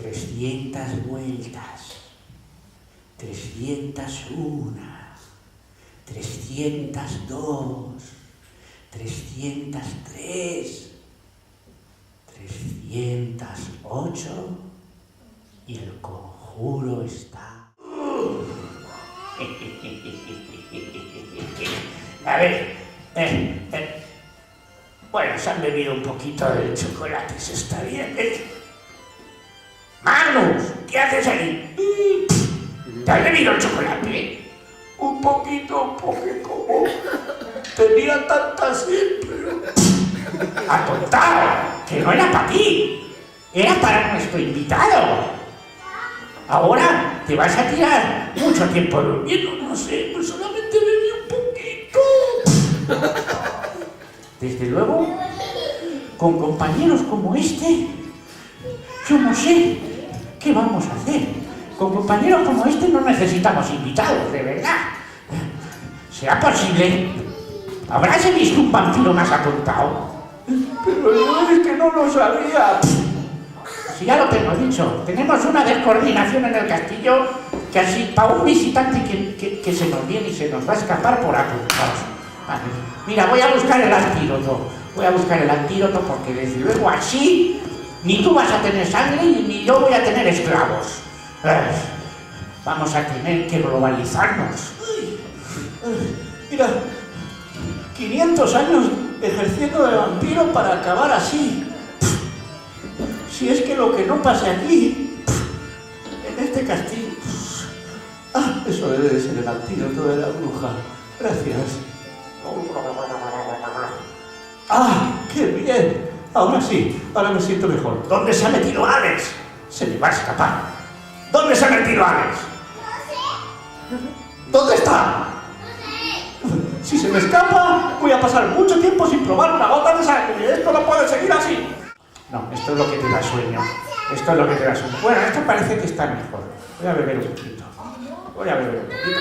300 vueltas, 301, 302, 303, 308 y el conjuro está. A ver, bueno, se han bebido un poquito de chocolate, eso está bien. Magnus, ¿qué haces ahí? ¿Te has bebido el chocolate? Un poquito, porque como tenía tanta sed, pero... ¡Atontado! ¡Que no era para ti! ¡Era para nuestro invitado! Ahora te vas a tirar mucho tiempo durmiendo, no sé, pues solamente bebí un poquito. Desde luego, con compañeros como este, yo no sé qué vamos a hacer. Con compañeros como este no necesitamos invitados, de verdad. ¿Será posible? ¿Habrás visto un vampiro más atontado? Pero yo es que no lo sabía. Si ya lo tengo dicho, tenemos una descoordinación en el castillo que así para un visitante que se nos viene y se nos va a escapar por apuntados. Vale. Mira, voy a buscar el antídoto. Voy a buscar el antídoto porque desde luego así ni tú vas a tener sangre ni yo voy a tener esclavos. Vamos a tener que globalizarnos. Mira, 500 años ejerciendo de vampiro para acabar así. Si es que lo que no pase aquí, en este castillo... eso debe de ser el antídoto de la bruja. Gracias. ¡Qué bien! Ahora sí, ahora me siento mejor. ¿Dónde se ha metido Alex? Se me va a escapar. ¿Dónde se ha metido Alex? No sé. ¿Dónde está? No sé. Si se me escapa, voy a pasar mucho tiempo sin probar una gota de sangre. Esto no puede seguir así. No, esto es lo que te da sueño. Esto es lo que te da sueño. Bueno, esto parece que está mejor. Voy a beber un poquito. Voy a beber un poquito.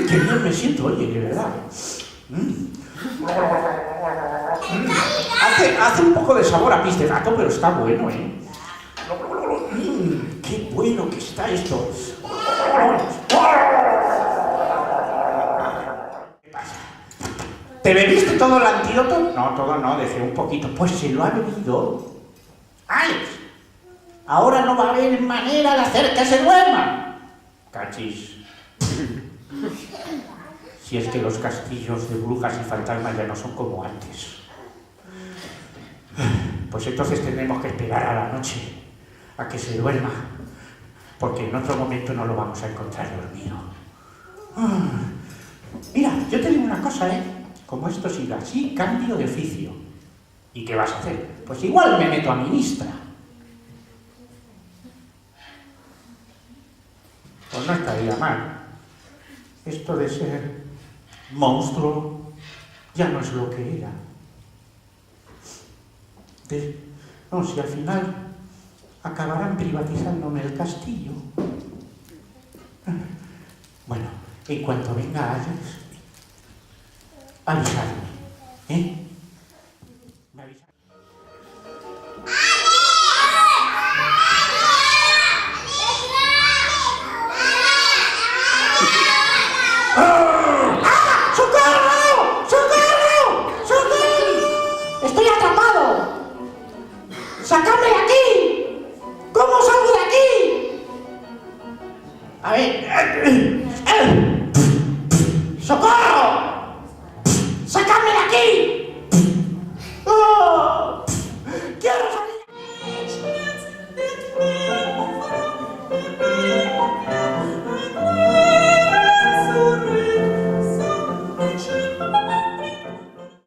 ¡Qué bien me siento, oye, de verdad! Hace un poco de sabor a pis de gato, pero está bueno, ¿eh? ¡Qué bueno que está esto! ¿Qué pasa? ¿Te bebiste todo el antídoto? No, todo no, dejé un poquito. Pues se lo ha bebido Alex. Ahora no va a haber manera de hacer que se duerma. Cachis. Si es que los castillos de brujas y fantasmas ya no son como antes. Pues entonces tendremos que esperar a la noche a que se duerma, porque en otro momento no lo vamos a encontrar dormido. Mira, yo te digo una cosa, ¿eh? Como esto siga así, cambio de oficio. ¿Y qué vas a hacer? Pues igual me meto a ministra. Pues no estaría mal. Esto de ser monstruo ya no es lo que era. No, si al final acabarán privatizándome el castillo. Bueno, en cuanto venga Alex, avisadme, ¿eh?